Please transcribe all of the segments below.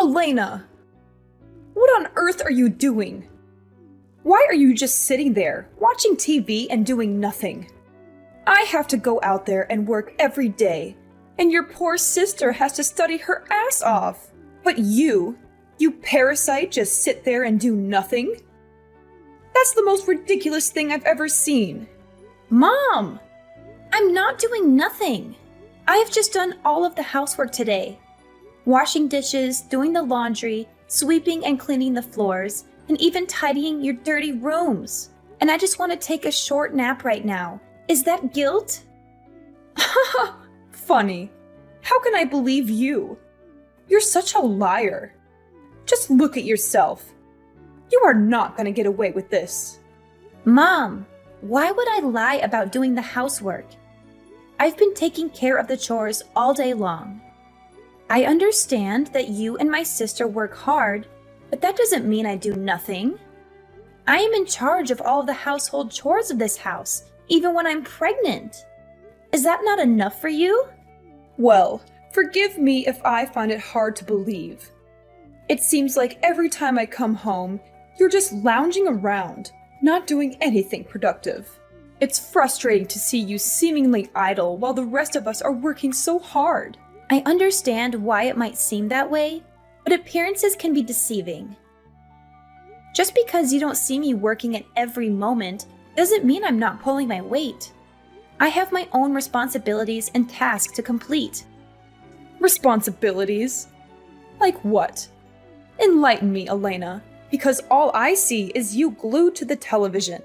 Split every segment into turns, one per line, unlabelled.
Elena! What on earth are you doing? Why are you just sitting there, watching TV and doing nothing? I have to go out there and work every day, and your poor sister has to study her ass off. But you parasite, just sit there and do nothing? That's the most ridiculous thing I've ever seen.
Mom! I'm not doing nothing. I have just done all of the housework today. Washing dishes, doing the laundry, sweeping and cleaning the floors, and even tidying your dirty rooms. And I just want to take a short nap right now. Is that guilt?
Funny. How can I believe you? You're such a liar. Just look at yourself. You are not going to get away with this.
Mom, why would I lie about doing the housework? I've been taking care of the chores all day long. I understand that you and my sister work hard, but that doesn't mean I do nothing. I am in charge of all of the household chores of this house, even when I'm pregnant. Is that not enough for you?
Well, forgive me if I find it hard to believe. It seems like every time I come home, you're just lounging around, not doing anything productive. It's frustrating to see you seemingly idle while the rest of us are working so hard.
I understand why it might seem that way, but appearances can be deceiving. Just because you don't see me working at every moment doesn't mean I'm not pulling my weight. I have my own responsibilities and tasks to complete.
Responsibilities? Like what? Enlighten me, Elena, because all I see is you glued to the television,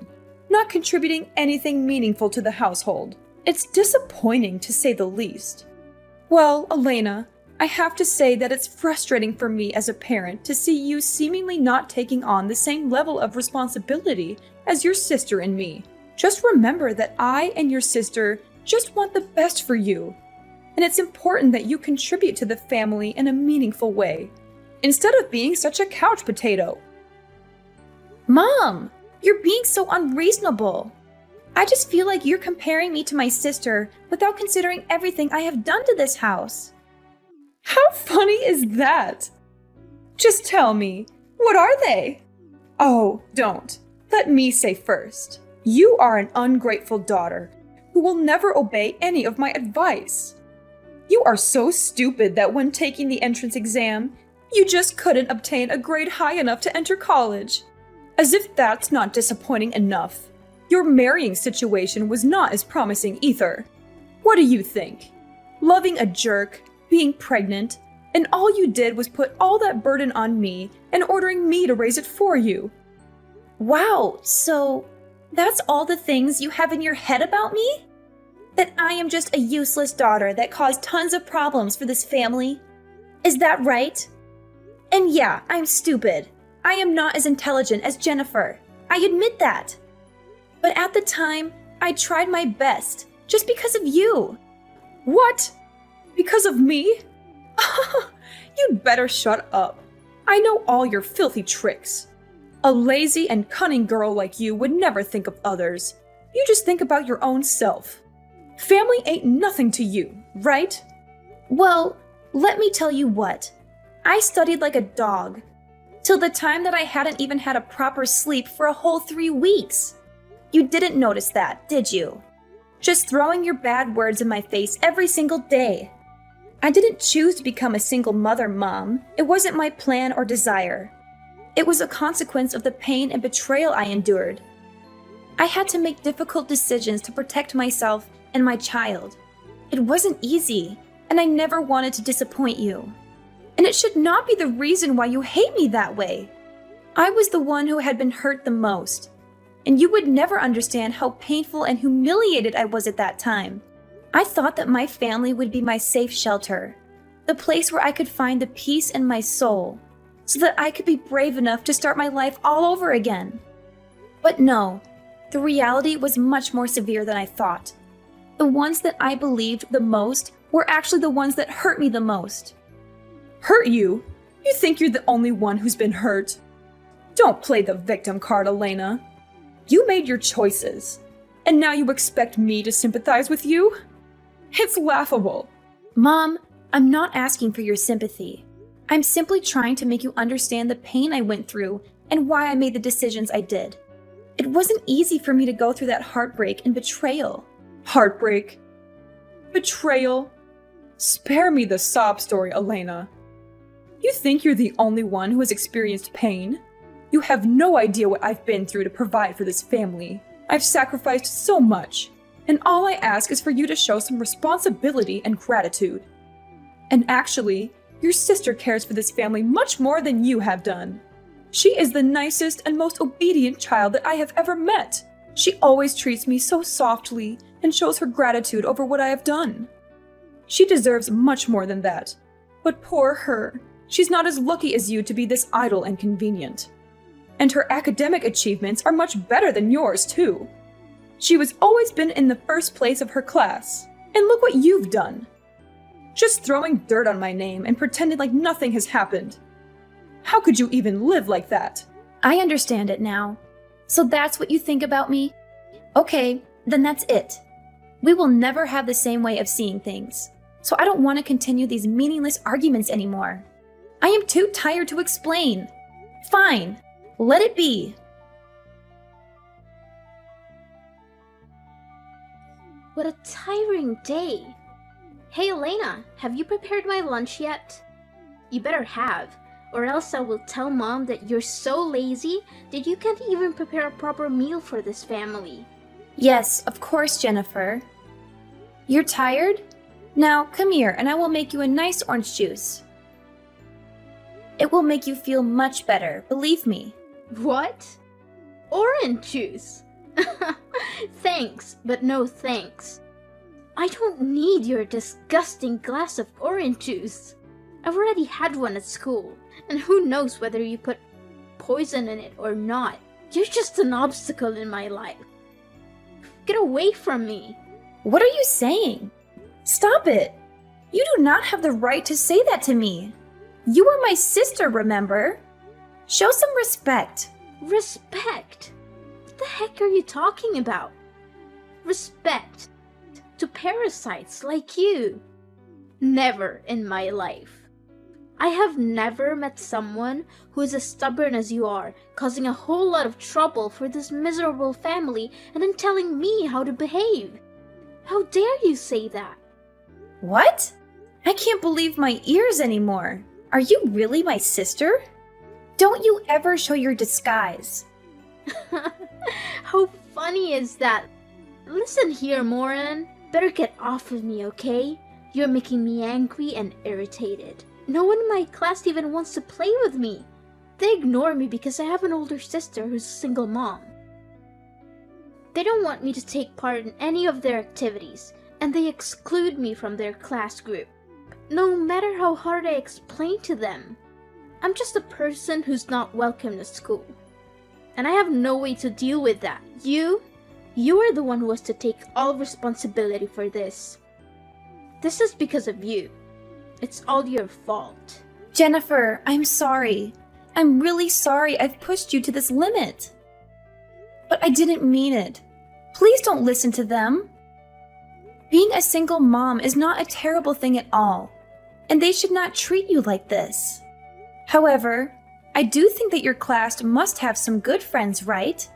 not contributing anything meaningful to the household. It's disappointing, to say the least. Well, Elena, I have to say that it's frustrating for me as a parent to see you seemingly not taking on the same level of responsibility as your sister and me. Just remember that I and your sister just want the best for you, and it's important that you contribute to the family in a meaningful way, instead of being such a couch potato.
Mom, you're being so unreasonable. I just feel like you're comparing me to my sister without considering everything I have done to this house.
How funny is that? Just tell me, what are they? Oh, don't. Let me say first. You are an ungrateful daughter who will never obey any of my advice. You are so stupid that when taking the entrance exam, you just couldn't obtain a grade high enough to enter college. As if that's not disappointing enough. Your marrying situation was not as promising either. What do you think? Loving a jerk, being pregnant, and all you did was put all that burden on me and ordering me to raise it for you.
Wow, so that's all the things you have in your head about me? That I am just a useless daughter that caused tons of problems for this family? Is that right? And yeah, I'm stupid. I am not as intelligent as Jennifer. I admit that. But at the time, I tried my best, just because of you.
What? Because of me? You'd better shut up. I know all your filthy tricks. A lazy and cunning girl like you would never think of others. You just think about your own self. Family ain't nothing to you, right?
Well, let me tell you what. I studied like a dog, till the time that I hadn't even had a proper sleep for a whole 3 weeks. You didn't notice that, did you? Just throwing your bad words in my face every single day. I didn't choose to become a single mother, Mom. It wasn't my plan or desire. It was a consequence of the pain and betrayal I endured. I had to make difficult decisions to protect myself and my child. It wasn't easy, and I never wanted to disappoint you. And it should not be the reason why you hate me that way. I was the one who had been hurt the most, and you would never understand how painful and humiliated I was at that time. I thought that my family would be my safe shelter, the place where I could find the peace in my soul, so that I could be brave enough to start my life all over again. But no, the reality was much more severe than I thought. The ones that I believed the most were actually the ones that hurt me the most.
Hurt you? You think you're the only one who's been hurt? Don't play the victim card, Elena. You made your choices, and now you expect me to sympathize with you? It's laughable.
Mom, I'm not asking for your sympathy. I'm simply trying to make you understand the pain I went through and why I made the decisions I did. It wasn't easy for me to go through that heartbreak and betrayal.
Heartbreak. Betrayal. Spare me the sob story, Elena. You think you're the only one who has experienced pain? You have no idea what I've been through to provide for this family. I've sacrificed so much, and all I ask is for you to show some responsibility and gratitude. And actually, your sister cares for this family much more than you have done. She is the nicest and most obedient child that I have ever met. She always treats me so softly and shows her gratitude over what I have done. She deserves much more than that. But poor her, she's not as lucky as you to be this idle and convenient. And her academic achievements are much better than yours, too. She has always been in the first place of her class, and look what you've done. Just throwing dirt on my name and pretending like nothing has happened. How could you even live like that?
I understand it now. So that's what you think about me? Okay, then that's it. We will never have the same way of seeing things. So I don't want to continue these meaningless arguments anymore. I am too tired to explain. Fine, let it be.
What a tiring day. Hey Elena, have you prepared my lunch yet? You better have, or else I will tell Mom that you're so lazy that you can't even prepare a proper meal for this family.
Yes, of course, Jennifer. You're tired? Now, come here and I will make you a nice orange juice. It will make you feel much better, believe me.
What? Orange juice? Thanks, but no thanks. I don't need your disgusting glass of orange juice. I've already had one at school, and who knows whether you put poison in it or not. You're just an obstacle in my life. Get away from me.
What are you saying? Stop it! You do not have the right to say that to me. You are my sister, remember? Show some respect.
Respect? What the heck are you talking about? Respect to parasites like you? Never in my life. I have never met someone who is as stubborn as you are, causing a whole lot of trouble for this miserable family and then telling me how to behave. How dare you say that?
What? I can't believe my ears anymore. Are you really my sister? Don't you ever show your disguise.
How funny is that? Listen here, Moran. Better get off of me, okay? You're making me angry and irritated. No one in my class even wants to play with me. They ignore me because I have an older sister who's a single mom. They don't want me to take part in any of their activities, and they exclude me from their class group. No matter how hard I explain to them, I'm just a person who's not welcome at school. And I have no way to deal with that. You are the one who has to take all responsibility for this. This is because of you. It's all your fault.
Jennifer, I'm sorry. I'm really sorry I've pushed you to this limit. But I didn't mean it. Please don't listen to them. Being a single mom is not a terrible thing at all, and they should not treat you like this. However, I do think that your class must have some good friends, right?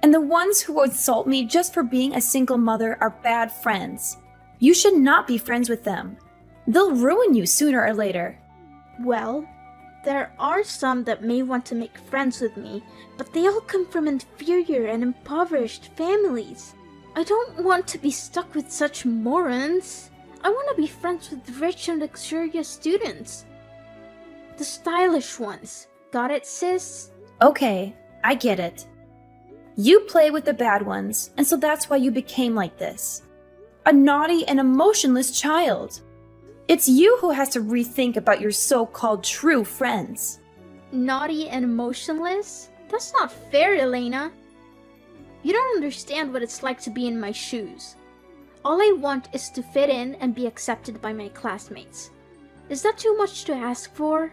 And the ones who insult me just for being a single mother are bad friends. You should not be friends with them. They'll ruin you sooner or later.
Well, there are some that may want to make friends with me, but they all come from inferior and impoverished families. I don't want to be stuck with such morons. I want to be friends with rich and luxurious students. The stylish ones. Got it, sis?
Okay, I get it. You play with the bad ones, and so that's why you became like this. A naughty and emotionless child. It's you who has to rethink about your so-called true friends.
Naughty and emotionless? That's not fair, Elena. You don't understand what it's like to be in my shoes. All I want is to fit in and be accepted by my classmates. Is that too much to ask for?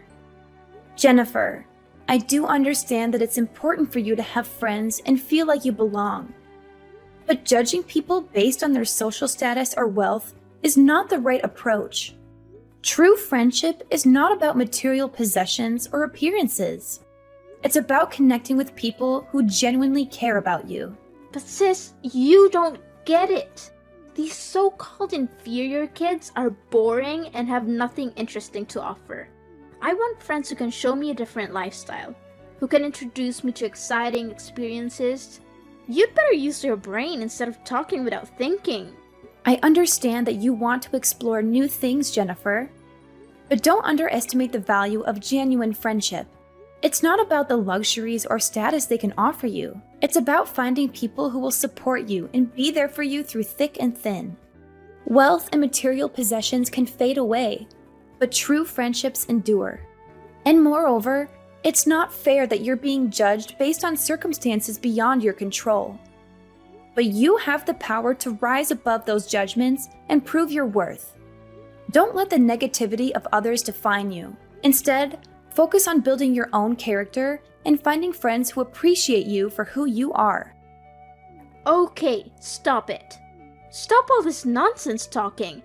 Jennifer, I do understand that it's important for you to have friends and feel like you belong. But judging people based on their social status or wealth is not the right approach. True friendship is not about material possessions or appearances. It's about connecting with people who genuinely care about you.
But sis, you don't get it. These so-called inferior kids are boring and have nothing interesting to offer. I want friends who can show me a different lifestyle, who can introduce me to exciting experiences. You'd better use your brain instead of talking without thinking.
I understand that you want to explore new things, Jennifer. But don't underestimate the value of genuine friendship. It's not about the luxuries or status they can offer you. It's about finding people who will support you and be there for you through thick and thin. Wealth and material possessions can fade away, but true friendships endure. And moreover, it's not fair that you're being judged based on circumstances beyond your control. But you have the power to rise above those judgments and prove your worth. Don't let the negativity of others define you. Instead, focus on building your own character and finding friends who appreciate you for who you are.
Okay, stop it. Stop all this nonsense talking.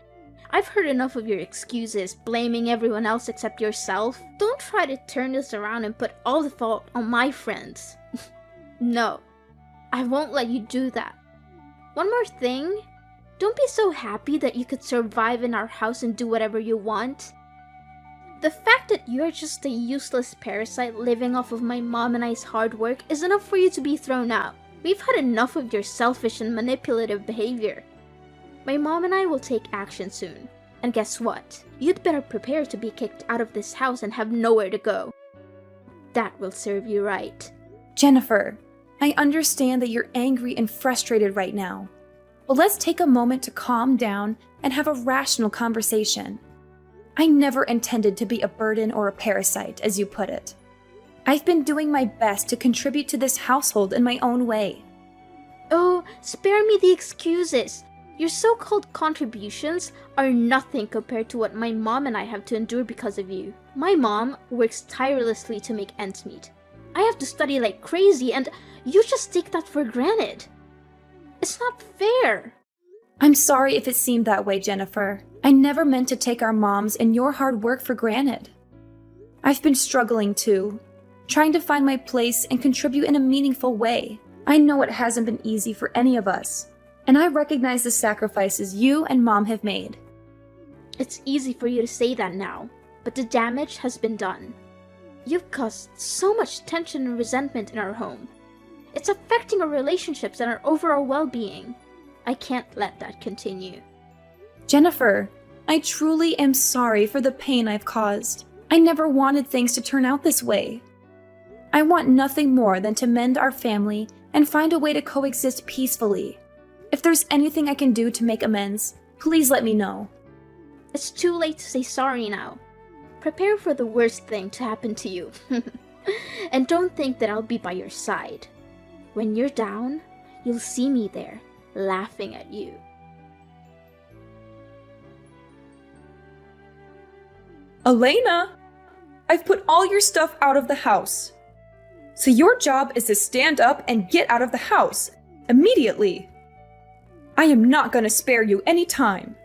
I've heard enough of your excuses, blaming everyone else except yourself. Don't try to turn this around and put all the fault on my friends. No, I won't let you do that. One more thing. Don't be so happy that you could survive in our house and do whatever you want. The fact that you're just a useless parasite living off of my mom and I's hard work is enough for you to be thrown out. We've had enough of your selfish and manipulative behavior. My mom and I will take action soon. And guess what? You'd better prepare to be kicked out of this house and have nowhere to go. That will serve you right.
Jennifer, I understand that you're angry and frustrated right now. But let's take a moment to calm down and have a rational conversation. I never intended to be a burden or a parasite, as you put it. I've been doing my best to contribute to this household in my own way.
Oh, spare me the excuses. Your so-called contributions are nothing compared to what my mom and I have to endure because of you. My mom works tirelessly to make ends meet. I have to study like crazy and you just take that for granted. It's not fair.
I'm sorry if it seemed that way, Jennifer. I never meant to take our moms and your hard work for granted. I've been struggling too, trying to find my place and contribute in a meaningful way. I know it hasn't been easy for any of us, and I recognize the sacrifices you and Mom have made.
It's easy for you to say that now, but the damage has been done. You've caused so much tension and resentment in our home. It's affecting our relationships and our overall well-being. I can't let that continue.
Jennifer, I truly am sorry for the pain I've caused. I never wanted things to turn out this way. I want nothing more than to mend our family and find a way to coexist peacefully. If there's anything I can do to make amends, please let me know.
It's too late to say sorry now. Prepare for the worst thing to happen to you. And don't think that I'll be by your side. When you're down, you'll see me there, laughing at you.
Elena! I've put all your stuff out of the house. So your job is to stand up and get out of the house, immediately. I am not going to spare you any time,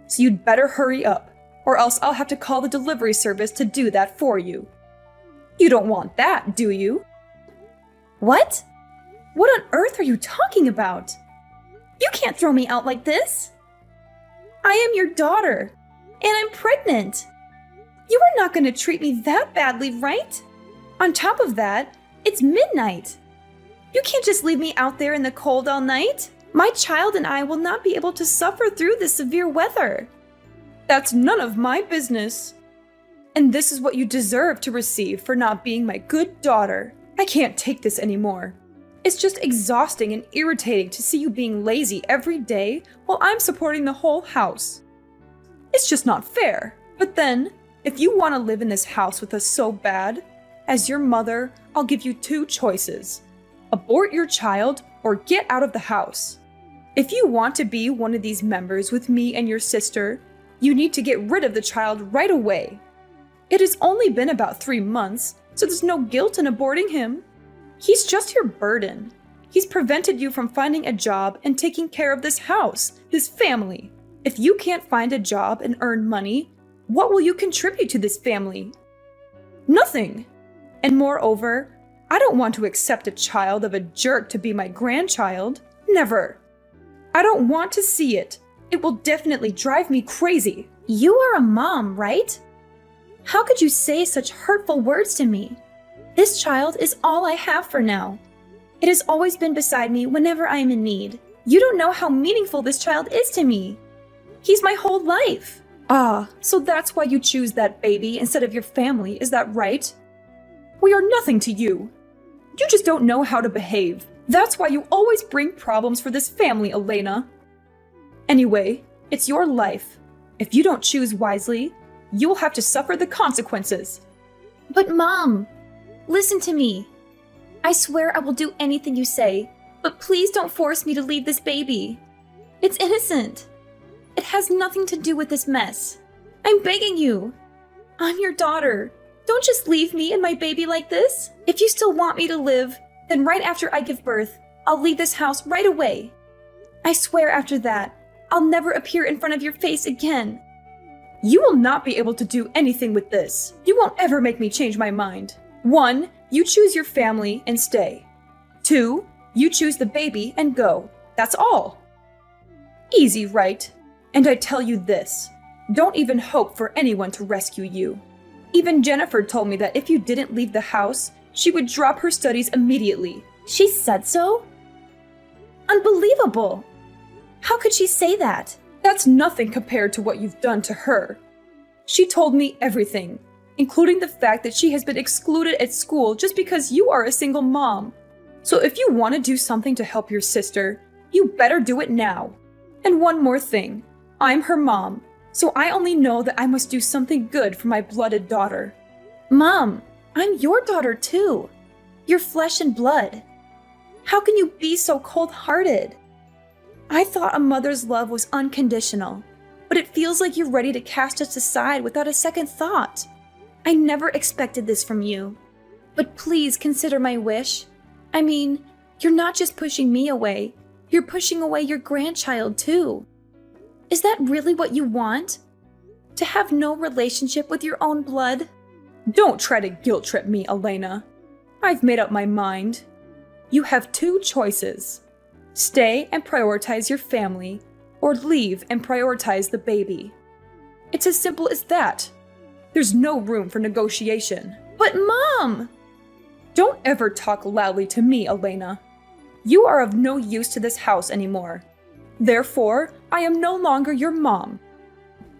so you'd better hurry up, or else I'll have to call the delivery service to do that for you. You don't want that, do you? What? What on earth are you talking about? You can't throw me out like this. I am your daughter, and I'm pregnant. You are not going to treat me that badly, right? On top of that, it's midnight. You can't just leave me out there in the cold all night. My child and I will not be able to suffer through this severe weather. That's none of my business. And this is what you deserve to receive for not being my good daughter. I can't take this anymore. It's just exhausting and irritating to see you being lazy every day while I'm supporting the whole house. It's just not fair. But then, if you want to live in this house with us so bad, as your mother, I'll give you two choices. Abort your child or get out of the house. If you want to be one of these members with me and your sister, you need to get rid of the child right away. It has only been about 3 months, so there's no guilt in aborting him. He's just your burden. He's prevented you from finding a job and taking care of this house, this family. If you can't find a job and earn money, what will you contribute to this family? Nothing. And moreover, I don't want to accept a child of a jerk to be my grandchild. Never. I don't want to see it. It will definitely drive me crazy.
You are a mom, right? How could you say such hurtful words to me? This child is all I have for now. It has always been beside me whenever I am in need. You don't know how meaningful this child is to me. He's my whole life.
Ah, so that's why you choose that baby instead of your family, is that right? We are nothing to you. You just don't know how to behave. That's why you always bring problems for this family, Elena. Anyway, it's your life. If you don't choose wisely, you will have to suffer the consequences.
But Mom, listen to me. I swear I will do anything you say, but please don't force me to leave this baby. It's innocent. It has nothing to do with this mess. I'm begging you. I'm your daughter. Don't just leave me and my baby like this. If you still want me to live, then right after I give birth, I'll leave this house right away. I swear after that, I'll never appear in front of your face again.
You will not be able to do anything with this. You won't ever make me change my mind. 1, you choose your family and stay. 2, you choose the baby and go. That's all. Easy, right? And I tell you this, don't even hope for anyone to rescue you. Even Jennifer told me that if you didn't leave the house, she would drop her studies immediately.
She said so? Unbelievable! How could she say that?
That's nothing compared to what you've done to her. She told me everything, including the fact that she has been excluded at school just because you are a single mom. So if you want to do something to help your sister, you better do it now. And one more thing, I'm her mom, so I only know that I must do something good for my blooded daughter.
Mom, I'm your daughter too. You're flesh and blood. How can you be so cold-hearted? I thought a mother's love was unconditional, but it feels like you're ready to cast us aside without a second thought. I never expected this from you. But please consider my wish. I mean, you're not just pushing me away, you're pushing away your grandchild too. Is that really what you want? To have no relationship with your own blood?
Don't try to guilt trip me, Elena. I've made up my mind. You have 2 choices. Stay and prioritize your family, or leave and prioritize the baby. It's as simple as that. There's no room for negotiation.
But Mom!
Don't ever talk loudly to me, Elena. You are of no use to this house anymore. Therefore, I am no longer your mom.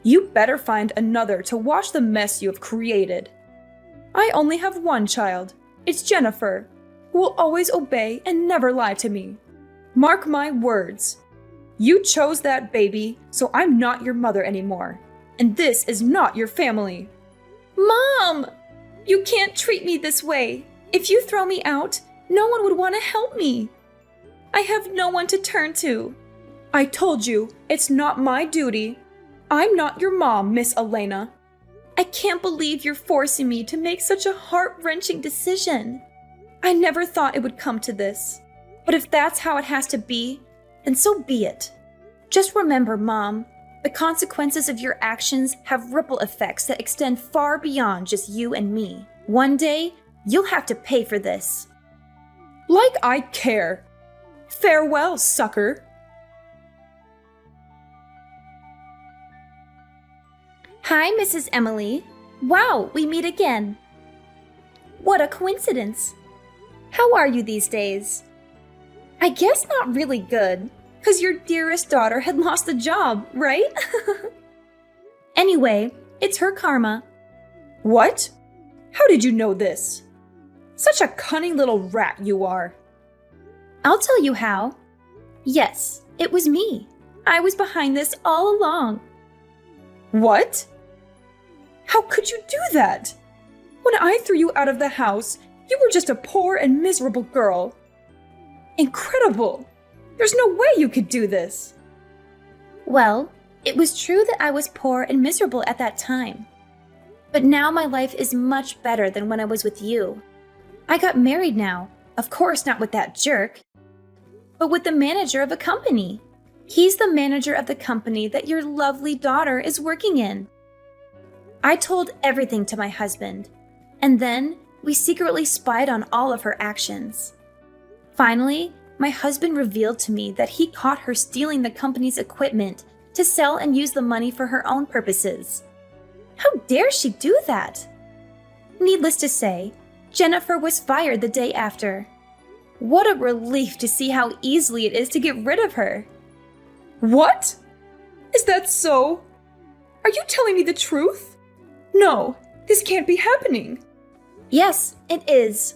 You better find another to wash the mess you have created. I only have one child. It's Jennifer, who will always obey and never lie to me. Mark my words. You chose that baby, so I'm not your mother anymore. And this is not your family.
Mom! You can't treat me this way. If you throw me out, no one would want to help me. I have no one to turn to.
I told you, it's not my duty. I'm not your mom, Miss Elena.
I can't believe you're forcing me to make such a heart-wrenching decision. I never thought it would come to this. But if that's how it has to be, then so be it. Just remember, Mom, the consequences of your actions have ripple effects that extend far beyond just you and me. One day, you'll have to pay for this.
Like I care. Farewell, sucker.
Hi, Mrs. Emily. Wow, we meet again. What a coincidence. How are you these days? I guess not really good, because your dearest daughter had lost a job, right? Anyway, it's her karma.
What? How did you know this? Such a cunning little rat you are.
I'll tell you how. Yes, it was me. I was behind this all along.
What? How could you do that? When I threw you out of the house, you were just a poor and miserable girl. Incredible! There's no way you could do this.
Well, it was true that I was poor and miserable at that time. But now my life is much better than when I was with you. I got married now, of course not with that jerk, but with the manager of a company. He's the manager of the company that your lovely daughter is working in. I told everything to my husband, and then we secretly spied on all of her actions. Finally, my husband revealed to me that he caught her stealing the company's equipment to sell and use the money for her own purposes. How dare she do that? Needless to say, Jennifer was fired the day after. What a relief to see how easily it is to get rid of her.
What? Is that so? Are you telling me the truth? No, this can't be happening.
Yes, it is.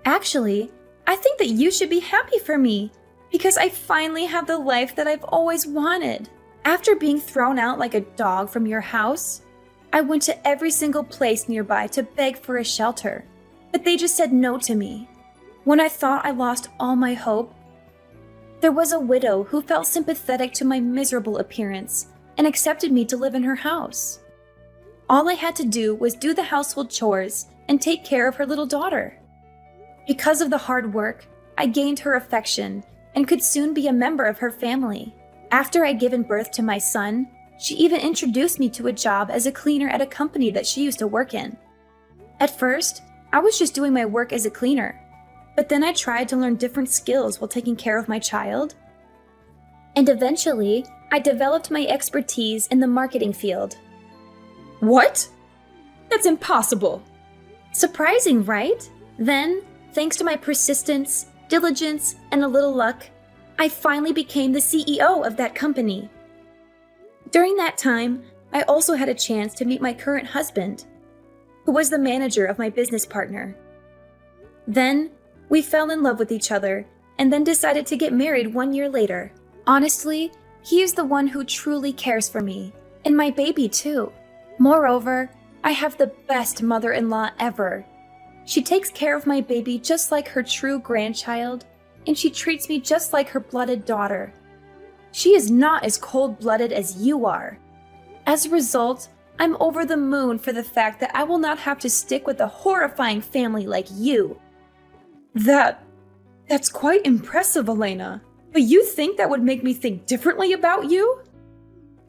Actually, I think that you should be happy for me, because I finally have the life that I've always wanted. After being thrown out like a dog from your house, I went to every single place nearby to beg for a shelter, but they just said no to me. When I thought I lost all my hope, there was a widow who felt sympathetic to my miserable appearance and accepted me to live in her house. All I had to do was do the household chores and take care of her little daughter. Because of the hard work, I gained her affection and could soon be a member of her family. After I'd given birth to my son, she even introduced me to a job as a cleaner at a company that she used to work in. At first, I was just doing my work as a cleaner, but then I tried to learn different skills while taking care of my child. And eventually, I developed my expertise in the marketing field.
What? That's impossible.
Surprising, right? Then, thanks to my persistence, diligence, and a little luck, I finally became the CEO of that company. During that time, I also had a chance to meet my current husband, who was the manager of my business partner. Then, we fell in love with each other and then decided to get married 1 year later. Honestly, he is the one who truly cares for me, and my baby too. Moreover, I have the best mother-in-law ever. She takes care of my baby just like her true grandchild, and she treats me just like her blooded daughter. She is not as cold-blooded as you are. As a result, I'm over the moon for the fact that I will not have to stick with a horrifying family like you.
That's quite impressive, Elena. But you think that would make me think differently about you?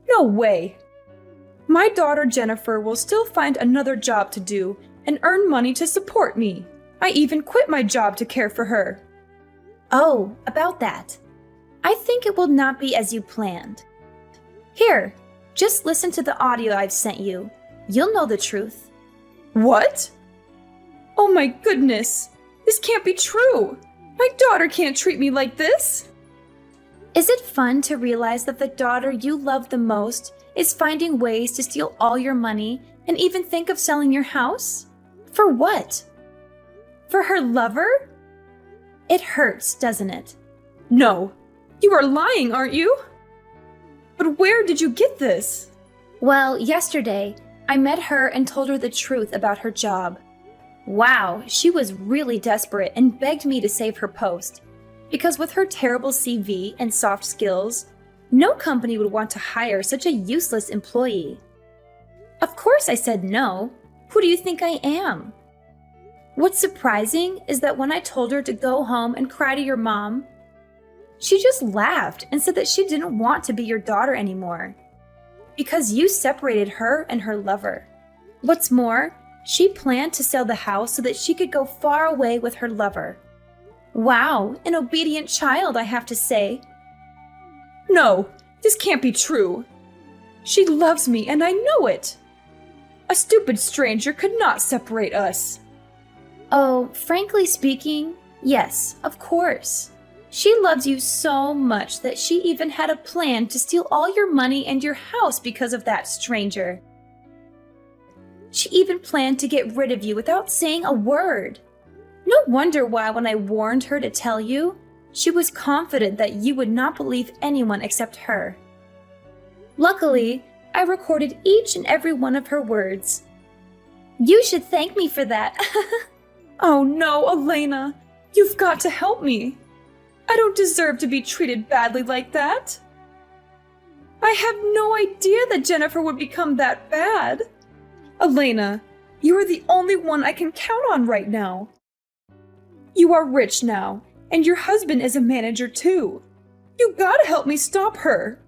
No way. My daughter Jennifer will still find another job to do and earn money to support me. I even quit my job to care for her.
Oh, about that. I think it will not be as you planned. Here, just listen to the audio I've sent you. You'll know the truth.
What? Oh my goodness! This can't be true! My daughter can't treat me like this!
Is it fun to realize that the daughter you love the most is finding ways to steal all your money and even think of selling your house? For what? For her lover? It hurts, doesn't it?
No. You are lying, aren't you? But where did you get this?
Well, yesterday, I met her and told her the truth about her job. Wow, she was really desperate and begged me to save her post. Because with her terrible CV and soft skills, no company would want to hire such a useless employee. Of course I said no. Who do you think I am? What's surprising is that when I told her to go home and cry to your mom, she just laughed and said that she didn't want to be your daughter anymore. Because you separated her and her lover. What's more, she planned to sell the house so that she could go far away with her lover. Wow, an obedient child, I have to say.
No, this can't be true. She loves me and I know it. A stupid stranger could not separate us.
Oh, frankly speaking, yes, of course. She loves you so much that she even had a plan to steal all your money and your house because of that stranger. She even planned to get rid of you without saying a word. No wonder why when I warned her to tell you, she was confident that you would not believe anyone except her. Luckily, I recorded each and every one of her words. You should thank me for that.
Oh no, Elena. You've got to help me. I don't deserve to be treated badly like that. I have no idea that Jennifer would become that bad. Elena, you are the only one I can count on right now. You are rich now, and your husband is a manager too. You gotta help me stop her.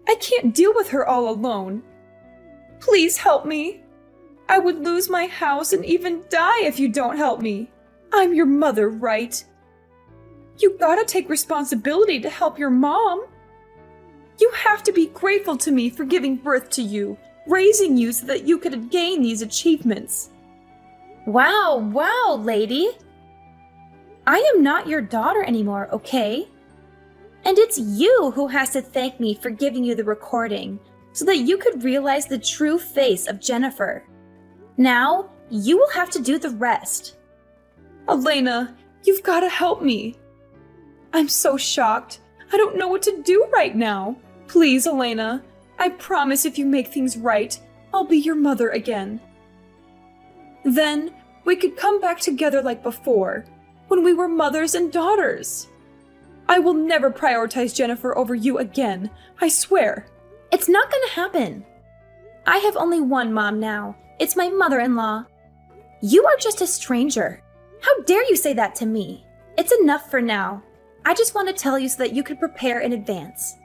I can't deal with her all alone. Please help me. I would lose my house and even die if you don't help me. I'm your mother, right? You gotta take responsibility to help your mom. You have to be grateful to me for giving birth to you, raising you so that you could gain these achievements.
Wow, lady. I am not your daughter anymore, okay? And it's you who has to thank me for giving you the recording so that you could realize the true face of Jennifer. Now, you will have to do the rest.
Elena, you've gotta help me. I'm so shocked. I don't know what to do right now. Please, Elena, I promise if you make things right, I'll be your mother again. Then we could come back together like before, when we were mothers and daughters. I will never prioritize Jennifer over you again, I swear.
It's not gonna happen. I have only one mom now. It's my mother-in-law. You are just a stranger. How dare you say that to me? It's enough for now. I just want to tell you so that you can prepare in advance.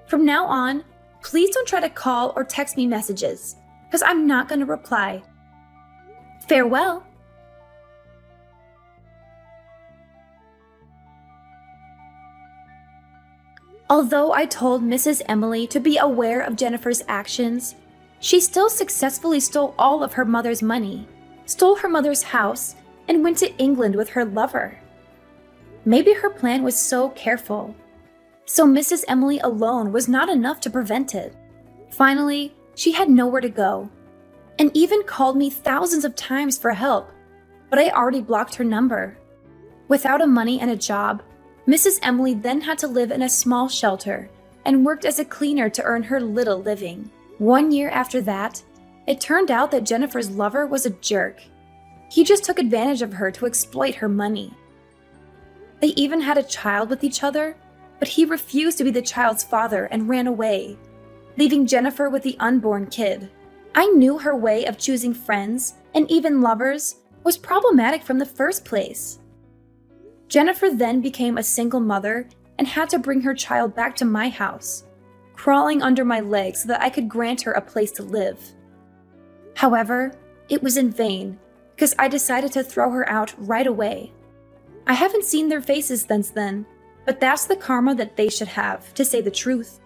From now on, please don't try to call or text me messages, because I'm not going to reply. Farewell. Although I told Mrs. Emily to be aware of Jennifer's actions, she still successfully stole all of her mother's money, stole her mother's house, and went to England with her lover. Maybe her plan was so careful. So Mrs. Emily alone was not enough to prevent it. Finally, she had nowhere to go, and even called me thousands of times for help, but I already blocked her number. Without a money and a job, Mrs. Emily then had to live in a small shelter and worked as a cleaner to earn her little living. 1 year after that, it turned out that Jennifer's lover was a jerk. He just took advantage of her to exploit her money. They even had a child with each other, but he refused to be the child's father and ran away, leaving Jennifer with the unborn kid. I knew her way of choosing friends, and even lovers, was problematic from the first place. Jennifer then became a single mother and had to bring her child back to my house, crawling under my legs so that I could grant her a place to live. However, it was in vain, because I decided to throw her out right away. I haven't seen their faces since then, but that's the karma that they should have, to say the truth.